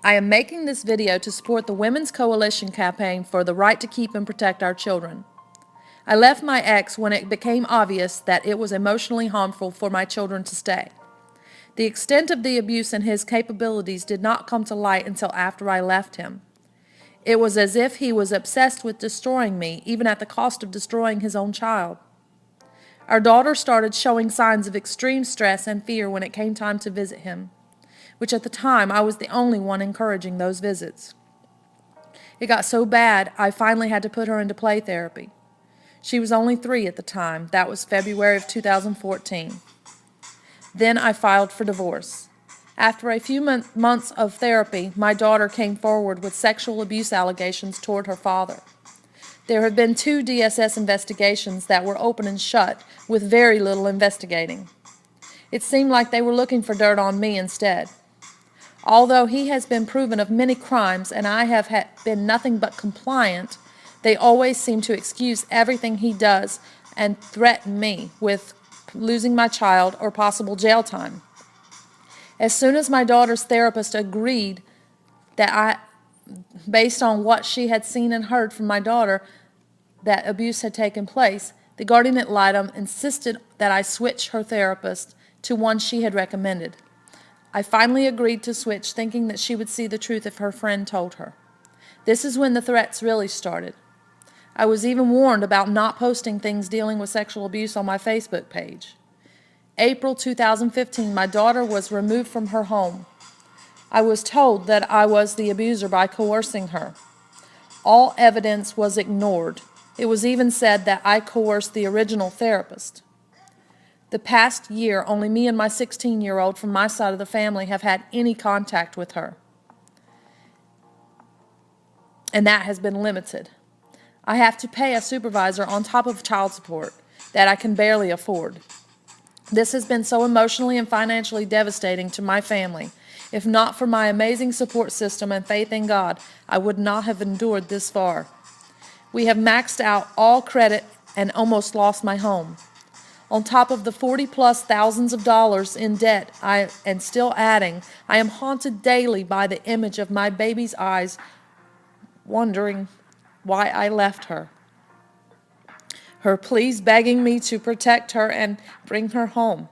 I am making this video to support the Women's Coalition campaign for the right to keep and protect our children. I left my ex when it became obvious that it was emotionally harmful for my children to stay. The extent of the abuse and his capabilities did not come to light until after I left him. It was as if he was obsessed with destroying me, even at the cost of destroying his own child. Our daughter started showing signs of extreme stress and fear when it came time to visit him, which at the time I was the only one encouraging those visits. It got so bad I finally had to put her into play therapy. She was only 3 at the time. That was February of 2014. Then I filed for divorce. After a few months of therapy, my daughter came forward with sexual abuse allegations toward her father. There have been 2 DSS investigations that were open and shut, with very little investigating. It seemed like they were looking for dirt on me instead. Although he has been proven of many crimes and I have been nothing but compliant, they always seem to excuse everything he does and threaten me with losing my child or possible jail time. As soon as my daughter's therapist agreed that based on what she had seen and heard from my daughter, that abuse had taken place, the guardian ad litem insisted that I switch her therapist to one she had recommended. I finally agreed to switch, thinking that she would see the truth if her friend told her. This is when the threats really started. I was even warned about not posting things dealing with sexual abuse on my Facebook page. April 2015, my daughter was removed from her home. I was told that I was the abuser by coercing her. All evidence was ignored. It was even said that I coerced the original therapist. The past year, only me and my 16-year-old from my side of the family have had any contact with her. And that has been limited. I have to pay a supervisor on top of child support that I can barely afford. This has been so emotionally and financially devastating to my family. If not for my amazing support system and faith in God, I would not have endured this far. We have maxed out all credit and almost lost my home. On top of the 40+ thousands of dollars in debt and still adding, I am haunted daily by the image of my baby's eyes, wondering why I left her. Her pleas begging me to protect her and bring her home.